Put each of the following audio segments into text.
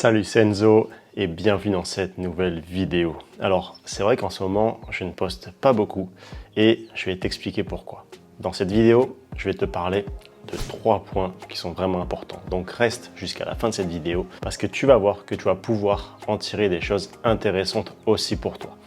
Salut, c'est Enzo et bienvenue dans cette nouvelle vidéo. Alors, c'est vrai qu'en ce moment, je ne poste pas beaucoup et je vais t'expliquer pourquoi. Dans cette vidéo, je vais te parler de 3 points qui sont vraiment importants. Donc reste jusqu'à la fin de cette vidéo parce que tu vas voir que tu vas pouvoir en tirer des choses intéressantes aussi pour toi.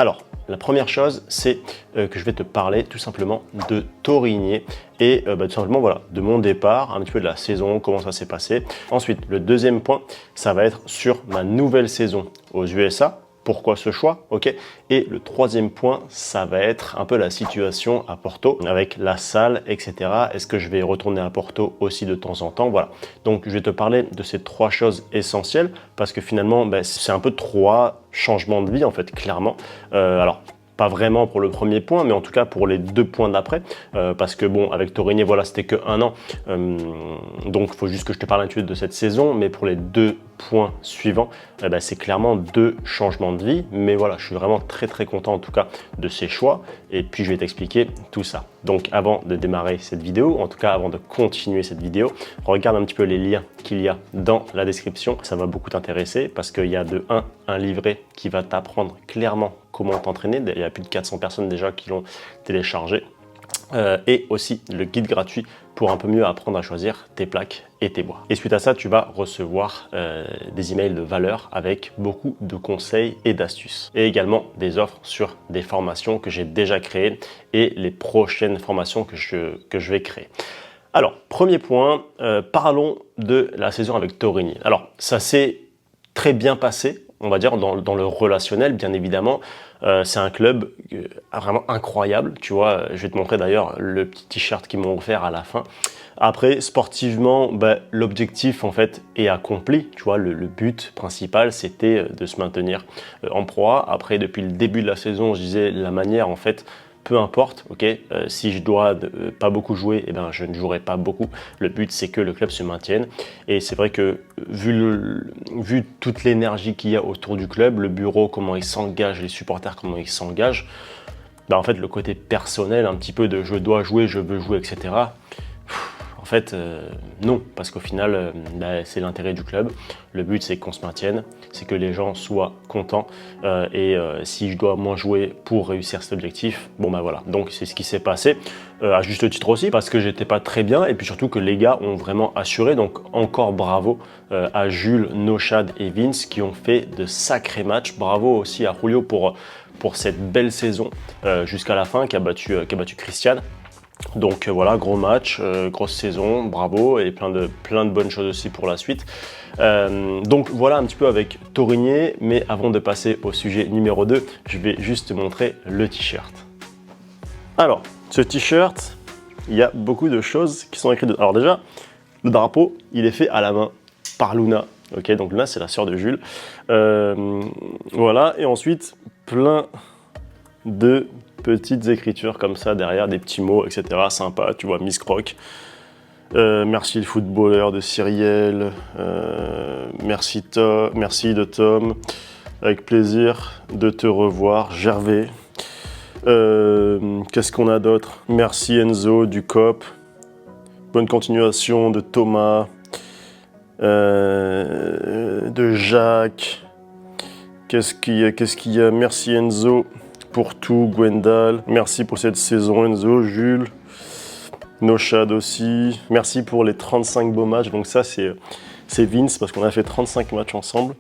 Alors, la première chose, c'est que je vais te parler tout simplement de Torigné et tout simplement voilà, de mon départ, un petit peu de la saison, comment ça s'est passé. Ensuite, le deuxième point, ça va être sur ma nouvelle saison aux USA. Pourquoi ce choix, ok? Et le troisième point, ça va être un peu la situation à Porto avec la salle, etc. Est-ce que je vais retourner à Porto aussi de temps en temps? Voilà. Donc, je vais te parler de ces 3 choses essentielles parce que finalement, c'est un peu 3 changements de vie en fait, clairement. Alors, pas vraiment pour le premier point, mais en tout cas pour les 2 points d'après, parce que bon, avec Torigné, voilà, c'était que 1 an, donc il faut juste que je te parle un petit peu de cette saison, mais pour les 2 points suivants, c'est clairement 2 changements de vie, mais voilà, je suis vraiment très content en tout cas de ces choix, et puis je vais t'expliquer tout ça. Donc avant de démarrer cette vidéo, en tout cas avant de continuer cette vidéo, regarde un petit peu les liens qu'il y a dans la description, ça va beaucoup t'intéresser, parce qu'il y a de 1, un livret qui va t'apprendre clairement comment t'entraîner. Il y a plus de 400 personnes déjà qui l'ont téléchargé. Et aussi le guide gratuit pour un peu mieux apprendre à choisir tes plaques et tes bois. Et suite à ça, tu vas recevoir des emails de valeur avec beaucoup de conseils et d'astuces. Et également des offres sur des formations que j'ai déjà créées et les prochaines formations que je vais créer. Alors, premier point, parlons de la saison avec Torigné. Alors, ça s'est très bien passé, on va dire, dans le relationnel, bien évidemment. C'est un club vraiment incroyable, tu vois. Je vais te montrer d'ailleurs le petit t-shirt qu'ils m'ont offert à la fin. Après, sportivement, l'objectif en fait est accompli. Tu vois, le but principal, c'était de se maintenir en Pro A. Après, depuis le début de la saison, je disais la manière en fait. Peu importe, ok. Si je dois pas beaucoup jouer, je ne jouerai pas beaucoup. Le but, c'est que le club se maintienne. Et c'est vrai que vu toute l'énergie qu'il y a autour du club, le bureau, comment il s'engage, les supporters, comment ils s'engagent, en fait, le côté personnel, un petit peu de je dois jouer, je veux jouer, etc. En fait, non, parce qu'au final, c'est l'intérêt du club. Le but, c'est qu'on se maintienne, c'est que les gens soient contents. Si je dois moins jouer pour réussir cet objectif, voilà. Donc, c'est ce qui s'est passé, à juste titre aussi, parce que j'étais pas très bien, et puis surtout que les gars ont vraiment assuré. Donc, encore bravo à Jules, Noshad et Vince qui ont fait de sacrés matchs. Bravo aussi à Julio pour cette belle saison jusqu'à la fin, qui a battu Christian. Donc voilà, gros match, grosse saison, bravo, et plein de bonnes choses aussi pour la suite. Donc voilà un petit peu avec Torigné, mais avant de passer au sujet numéro 2, je vais juste te montrer le t-shirt. Alors, ce t-shirt, il y a beaucoup de choses qui sont écrites dedans. Alors déjà, le drapeau, il est fait à la main par Luna. Ok, donc Luna, c'est la sœur de Jules. Voilà, et ensuite, plein de petites écritures comme ça derrière, des petits mots, etc. Sympa, tu vois, Miss Croc. Merci le footballeur de Cyrielle. Merci de Tom. Avec plaisir de te revoir, Gervais. Qu'est-ce qu'on a d'autre? Merci Enzo du COP. Bonne continuation de Thomas. De Jacques. Qu'est-ce qu'il y a? Merci Enzo. Pour tout, Gwendal, merci pour cette saison Enzo, Jules, Noshad aussi, merci pour les 35 beaux matchs, donc ça c'est Vince parce qu'on a fait 35 matchs ensemble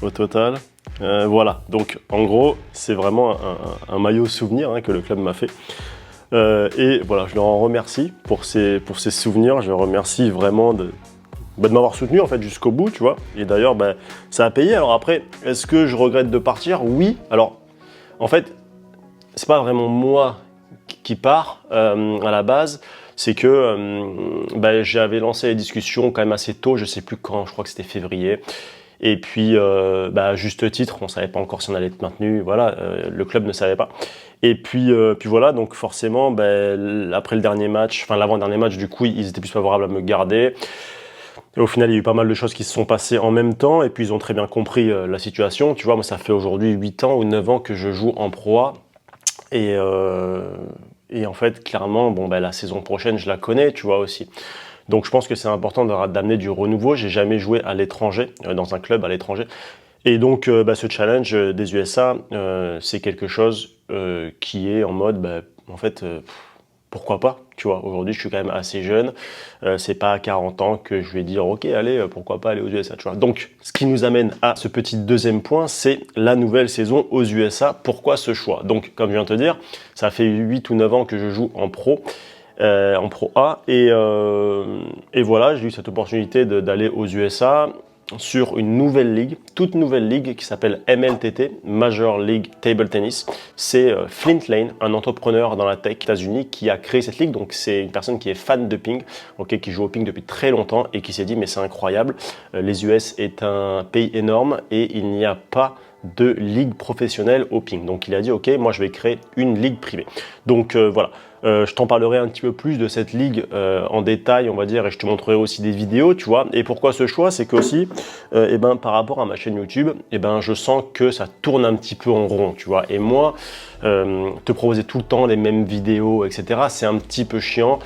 au total. Voilà, donc en gros c'est vraiment un maillot souvenir que le club m'a fait. Et voilà, je leur en remercie pour ces souvenirs, je leur remercie vraiment de m'avoir soutenu en fait jusqu'au bout, tu vois, et d'ailleurs ça a payé. Alors après, est-ce que je regrette de partir? Oui, alors en fait, c'est pas vraiment moi qui pars à la base, c'est que j'avais lancé les discussions quand même assez tôt, je sais plus quand, je crois que c'était février. Et puis, à juste titre, on savait pas encore si on allait être maintenu, voilà, le club ne savait pas. Et puis voilà, donc forcément, après le dernier match, enfin l'avant-dernier match, du coup, ils étaient plus favorables à me garder. Et au final, il y a eu pas mal de choses qui se sont passées en même temps, et puis ils ont très bien compris la situation. Tu vois, moi, ça fait aujourd'hui 8 ans ou 9 ans que je joue en Pro A. Et en fait, clairement, la saison prochaine, je la connais, tu vois aussi. Donc je pense que c'est important d'amener du renouveau. J'ai jamais joué à l'étranger, dans un club à l'étranger. Et donc ce challenge des USA, c'est quelque chose qui est en mode, en fait, pourquoi pas, tu vois. Aujourd'hui, je suis quand même assez jeune. C'est pas à 40 ans que je vais dire, ok, allez, pourquoi pas aller aux USA, tu vois. Donc, ce qui nous amène à ce petit deuxième point, c'est la nouvelle saison aux USA. Pourquoi ce choix? Donc, comme je viens de te dire, ça fait 8 ou 9 ans que je joue en pro A. Et voilà, j'ai eu cette opportunité d'aller aux USA sur une nouvelle ligue, toute nouvelle ligue qui s'appelle MLTT, Major League Table Tennis. C'est Flint Lane, un entrepreneur dans la tech États-Unis qui a créé cette ligue. Donc c'est une personne qui est fan de ping, qui joue au ping depuis très longtemps et qui s'est dit mais c'est incroyable, les US est un pays énorme et il n'y a pas de ligue professionnelle au ping. Donc il a dit ok, moi je vais créer une ligue privée. Donc voilà. Je t'en parlerai un petit peu plus de cette ligue en détail, on va dire, et je te montrerai aussi des vidéos, tu vois. Et pourquoi ce choix? C'est qu'aussi, par rapport à ma chaîne YouTube, je sens que ça tourne un petit peu en rond, tu vois. Et moi, te proposer tout le temps les mêmes vidéos, etc., c'est un petit peu chiant,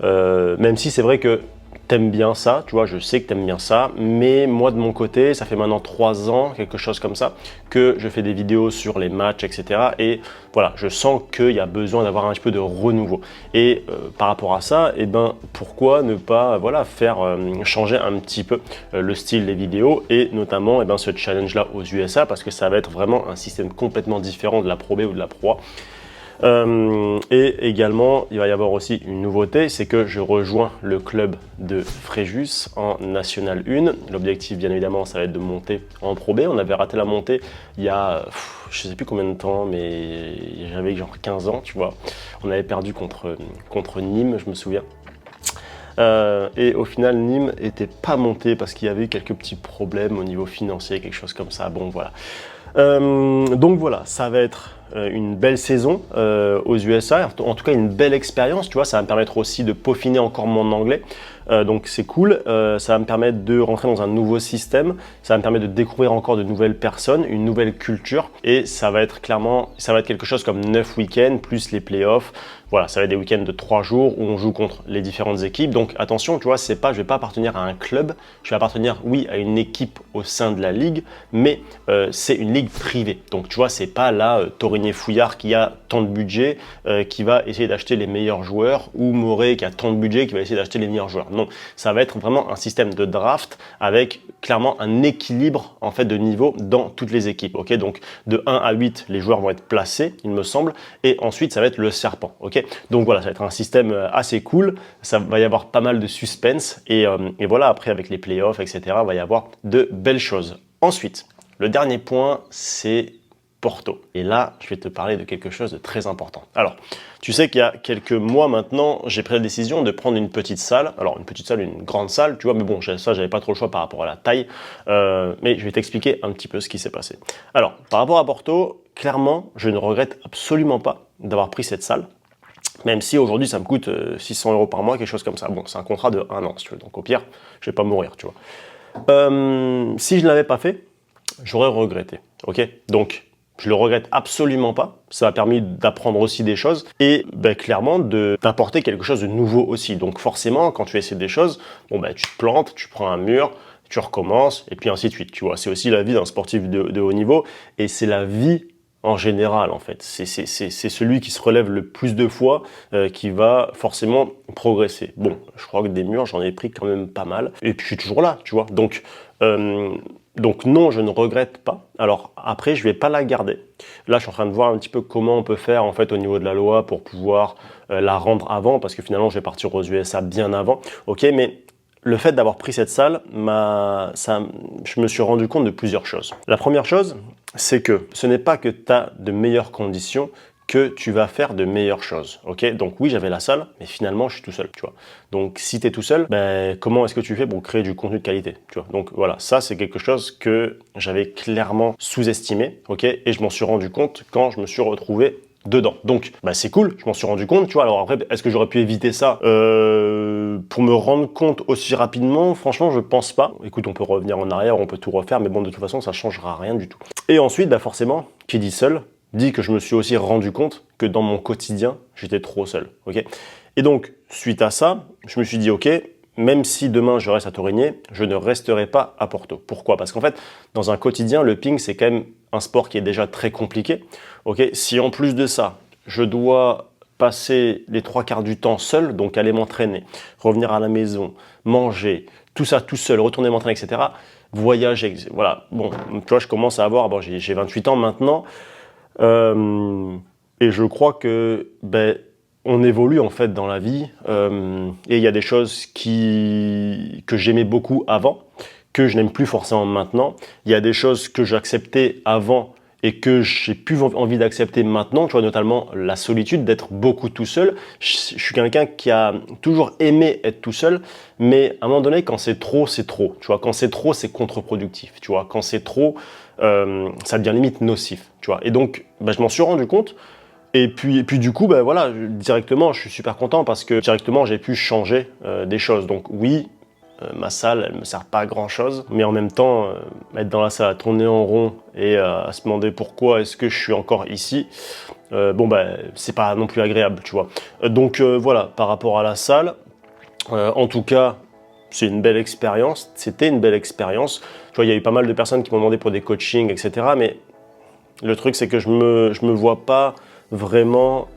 même si c'est vrai que t'aimes bien ça, tu vois, je sais que t'aimes bien ça, mais moi de mon côté, ça fait maintenant 3 ans, quelque chose comme ça, que je fais des vidéos sur les matchs, etc. Et voilà, je sens qu'il y a besoin d'avoir un petit peu de renouveau. Et par rapport à ça, pourquoi ne pas faire changer un petit peu le style des vidéos et notamment ce challenge-là aux USA, parce que ça va être vraiment un système complètement différent de la Pro B ou de la Pro A. Et également, il va y avoir aussi une nouveauté, c'est que je rejoins le club de Fréjus en National 1. L'objectif, bien évidemment, ça va être de monter en Pro B. On avait raté la montée il y a, je sais plus combien de temps, mais j'avais genre 15 ans, tu vois. On avait perdu contre Nîmes, je me souviens. Et au final, Nîmes n'était pas monté parce qu'il y avait eu quelques petits problèmes au niveau financier, quelque chose comme ça. Bon, voilà. Donc voilà, ça va être une belle saison aux USA, en tout cas une belle expérience, tu vois, ça va me permettre aussi de peaufiner encore mon anglais, donc c'est cool, ça va me permettre de rentrer dans un nouveau système, ça va me permettre de découvrir encore de nouvelles personnes, une nouvelle culture, et ça va être quelque chose comme 9 week-ends plus les playoffs. Voilà, ça va être des week-ends de 3 jours où on joue contre les différentes équipes. Donc attention, tu vois, je vais pas appartenir à un club, je vais appartenir, oui, à une équipe au sein de la ligue, mais c'est une ligue privée. Donc tu vois, c'est pas là Torigné-Fouillard qui a tant de budget, qui va essayer d'acheter les meilleurs joueurs, ou Moré qui a tant de budget qui va essayer d'acheter les meilleurs joueurs. Non, ça va être vraiment un système de draft avec clairement un équilibre en fait de niveau dans toutes les équipes. Ok, donc de 1 à 8, les joueurs vont être placés, il me semble, et ensuite ça va être le serpent. Ok. Donc voilà, ça va être un système assez cool, ça va y avoir pas mal de suspense et voilà, après avec les playoffs, etc., il va y avoir de belles choses. Ensuite, le dernier point, c'est Porto. Et là, je vais te parler de quelque chose de très important. Alors, tu sais qu'il y a quelques mois maintenant, j'ai pris la décision de prendre une petite salle. Alors, une petite salle, une grande salle, tu vois, mais bon, ça, j'avais pas trop le choix par rapport à la taille. Mais je vais t'expliquer un petit peu ce qui s'est passé. Alors, par rapport à Porto, clairement, je ne regrette absolument pas d'avoir pris cette salle. Même si aujourd'hui ça me coûte 600 € par mois, quelque chose comme ça. Bon, c'est un contrat de 1 an, si tu veux. Donc au pire, je vais pas mourir, tu vois. Si je ne l'avais pas fait, j'aurais regretté. Ok. Donc je le regrette absolument pas. Ça m'a permis d'apprendre aussi des choses et clairement d'apporter quelque chose de nouveau aussi. Donc forcément, quand tu essaies des choses, tu te plantes, tu prends un mur, tu recommences et puis ainsi de suite. Tu vois, c'est aussi la vie d'un sportif de haut niveau et c'est la vie en général, en fait. C'est celui qui se relève le plus de fois qui va forcément progresser. Bon, je crois que des murs, j'en ai pris quand même pas mal. Et puis, je suis toujours là, tu vois. Donc non, je ne regrette pas. Alors, après, je vais pas la garder. Là, je suis en train de voir un petit peu comment on peut faire, en fait, au niveau de la loi pour pouvoir la rendre avant, parce que finalement, je vais partir aux USA bien avant. Ok, mais le fait d'avoir pris cette salle, je me suis rendu compte de plusieurs choses. La première chose, c'est que ce n'est pas que tu as de meilleures conditions que tu vas faire de meilleures choses. Ok, donc oui, j'avais la salle, mais finalement, je suis tout seul, tu vois. Donc, si tu es tout seul, comment est-ce que tu fais pour créer du contenu de qualité, tu vois. Donc voilà, ça, c'est quelque chose que j'avais clairement sous-estimé, ok, et je m'en suis rendu compte quand je me suis retrouvé dedans. Donc, c'est cool, je m'en suis rendu compte, tu vois. Alors après, est-ce que j'aurais pu éviter ça pour me rendre compte aussi rapidement? Franchement, je pense pas. Écoute, on peut revenir en arrière, on peut tout refaire, mais bon, de toute façon, ça changera rien du tout. Et ensuite, forcément, qui dit seul, dit que je me suis aussi rendu compte que dans mon quotidien, j'étais trop seul, ok. Et donc, suite à ça, je me suis dit, ok, même si demain je reste à Torigné, je ne resterai pas à Porto. Pourquoi? Parce qu'en fait, dans un quotidien, le ping, c'est quand même un sport qui est déjà très compliqué. Okay, si en plus de ça, je dois passer les 3/4 du temps seul, donc aller m'entraîner, revenir à la maison, manger, tout ça tout seul, retourner m'entraîner, etc., voyager, voilà. Bon, tu vois, je commence à avoir, bon, j'ai 28 ans maintenant, et je crois que on évolue en fait dans la vie, et il y a des choses que j'aimais beaucoup avant, que je n'aime plus forcément maintenant. Il y a des choses que j'acceptais avant et que j'ai plus envie d'accepter maintenant, tu vois, notamment la solitude, d'être beaucoup tout seul. Je suis quelqu'un qui a toujours aimé être tout seul, mais à un moment donné, quand c'est trop, tu vois. Quand c'est trop, c'est contre-productif, tu vois. Quand c'est trop, ça devient limite nocif, tu vois. Et donc, je m'en suis rendu compte. Et puis du coup, voilà, directement, je suis super content parce que directement, j'ai pu changer des choses. Donc oui, ma salle, elle me sert pas à grand chose, mais en même temps, être dans la salle à tourner en rond et à se demander pourquoi est-ce que je suis encore ici, c'est pas non plus agréable, tu vois. Donc voilà, par rapport à la salle, en tout cas, c'est une belle expérience, c'était une belle expérience. Tu vois, il y a eu pas mal de personnes qui m'ont demandé pour des coachings, etc. Mais le truc, c'est que je me vois pas vraiment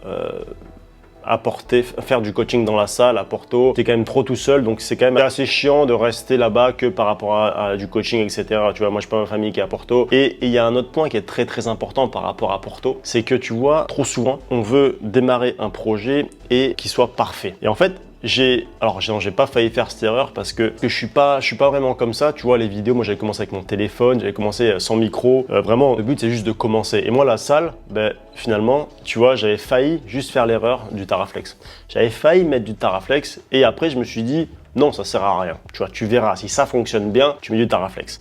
faire du coaching dans la salle à Porto. C'est quand même trop tout seul, donc c'est quand même assez chiant de rester là-bas que par rapport à du coaching, etc. Tu vois, moi je n'ai pas ma famille qui est à Porto. Et il y a un autre point qui est très très important par rapport à Porto, c'est que tu vois, trop souvent, on veut démarrer un projet et qu'il soit parfait. Et en fait, j'ai pas failli faire cette erreur parce que je suis pas vraiment comme ça. Tu vois, les vidéos, moi j'avais commencé avec mon téléphone, j'avais commencé sans micro. Vraiment, le but c'est juste de commencer. Et moi, la salle, finalement, tu vois, j'avais failli juste faire l'erreur du Taraflex. J'avais failli mettre du Taraflex et après je me suis dit non, ça sert à rien. Tu vois, tu verras, si ça fonctionne bien, tu mets du Taraflex.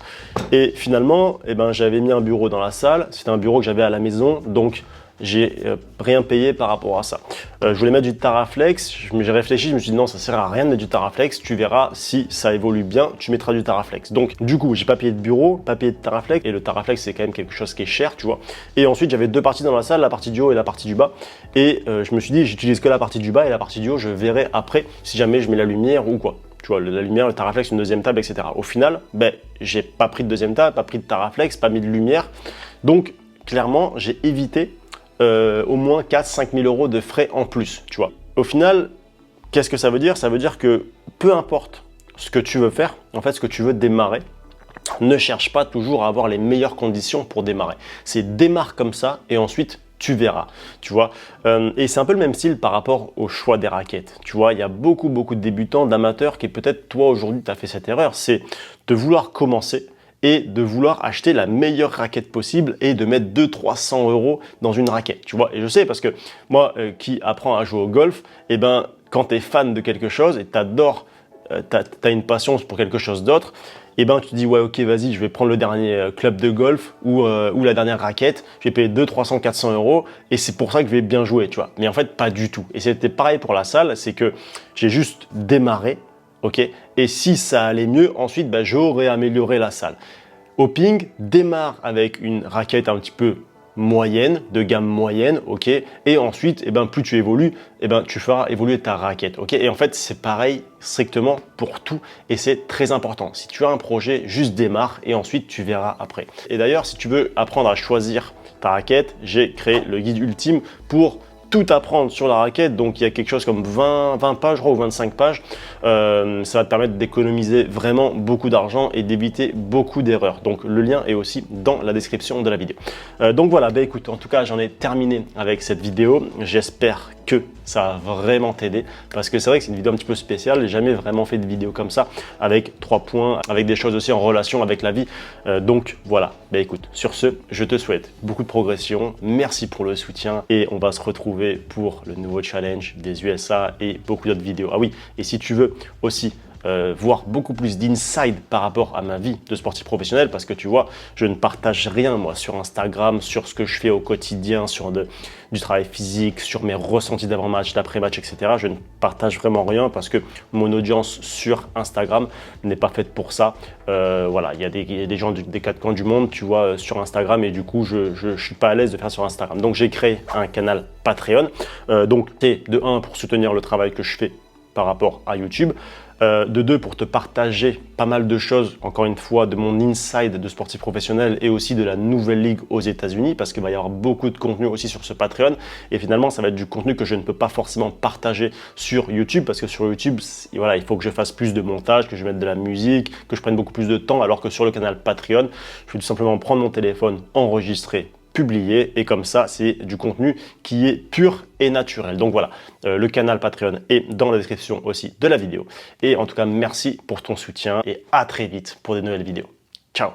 Et finalement, j'avais mis un bureau dans la salle. C'était un bureau que j'avais à la maison, donc j'ai rien payé par rapport à ça. Je voulais mettre du Taraflex, j'ai réfléchi, je me suis dit non, ça sert à rien de mettre du Taraflex, tu verras si ça évolue bien, tu mettras du Taraflex. Donc du coup, j'ai pas payé de bureau, pas payé de Taraflex, et le Taraflex c'est quand même quelque chose qui est cher, tu vois. Et ensuite, j'avais deux parties dans la salle, la partie du haut et la partie du bas. Et je me suis dit, j'utilise que la partie du bas et la partie du haut, je verrai après si jamais je mets la lumière ou quoi. Tu vois, la lumière, le Taraflex, une deuxième table, etc. Au final, j'ai pas pris de deuxième table, pas pris de Taraflex, pas mis de lumière. Donc clairement, j'ai évité au moins 4-5 000 euros de frais en plus, tu vois. Au final, qu'est-ce que ça veut dire? Ça veut dire que peu importe ce que tu veux faire, en fait, ce que tu veux démarrer, ne cherche pas toujours à avoir les meilleures conditions pour démarrer. C'est démarre comme ça et ensuite tu verras, tu vois. Et c'est un peu le même style par rapport au choix des raquettes. Tu vois, il y a beaucoup de débutants, d'amateurs qui peut-être toi aujourd'hui tu as fait cette erreur, c'est de vouloir commencer et de vouloir acheter la meilleure raquette possible et de mettre 200-300 euros dans une raquette, tu vois. Et je sais parce que moi qui apprends à jouer au golf, quand tu es fan de quelque chose et t'adores, t'as une passion pour quelque chose d'autre, tu te dis ouais ok vas-y je vais prendre le dernier club de golf ou la dernière raquette, je vais payer 200-300-400 euros et c'est pour ça que je vais bien jouer, tu vois. Mais en fait pas du tout. Et c'était pareil pour la salle, c'est que j'ai juste démarré. Ok, et si ça allait mieux, ensuite j'aurais amélioré la salle. Au ping, démarre avec une raquette un petit peu moyenne, de gamme moyenne, ok, et ensuite, plus tu évolues, tu feras évoluer ta raquette, ok. Et en fait, c'est pareil strictement pour tout, et c'est très important. Si tu as un projet, juste démarre et ensuite tu verras après. Et d'ailleurs, si tu veux apprendre à choisir ta raquette, j'ai créé le guide ultime pour tout apprendre sur la raquette. Donc il y a quelque chose comme 20 pages, je crois, ou 25 pages. Ça va te permettre d'économiser vraiment beaucoup d'argent et d'éviter beaucoup d'erreurs. Donc le lien est aussi dans la description de la vidéo. Donc voilà, écoute, en tout cas j'en ai terminé avec cette vidéo. J'espère que ça va vraiment t'aider parce que c'est vrai que c'est une vidéo un petit peu spéciale. J'ai jamais vraiment fait de vidéo comme ça avec 3 points, avec des choses aussi en relation avec la vie. Donc voilà, écoute, sur ce, je te souhaite beaucoup de progression. Merci pour le soutien et on va se retrouver pour le nouveau challenge des USA et beaucoup d'autres vidéos. Ah oui, et si tu veux aussi voir beaucoup plus d'insight par rapport à ma vie de sportif professionnel, parce que tu vois, je ne partage rien moi sur Instagram, sur ce que je fais au quotidien, sur du travail physique, sur mes ressentis d'avant-match, d'après-match, etc. Je ne partage vraiment rien parce que mon audience sur Instagram n'est pas faite pour ça. Voilà, il y a des gens des quatre coins du monde, tu vois, sur Instagram, et du coup, je suis pas à l'aise de faire sur Instagram. Donc, j'ai créé un canal Patreon. Donc, de 1 pour soutenir le travail que je fais par rapport à YouTube. De deux, pour te partager pas mal de choses, encore une fois, de mon inside de sportif professionnel et aussi de la nouvelle ligue aux États-Unis, parce qu'il va y avoir beaucoup de contenu aussi sur ce Patreon. Et finalement, ça va être du contenu que je ne peux pas forcément partager sur YouTube, parce que sur YouTube, voilà, il faut que je fasse plus de montage, que je mette de la musique, que je prenne beaucoup plus de temps, alors que sur le canal Patreon, je vais tout simplement prendre mon téléphone, enregistrer, publier, et comme ça, c'est du contenu qui est pur et naturel. Donc voilà, le canal Patreon est dans la description aussi de la vidéo. Et en tout cas, merci pour ton soutien et à très vite pour des nouvelles vidéos. Ciao!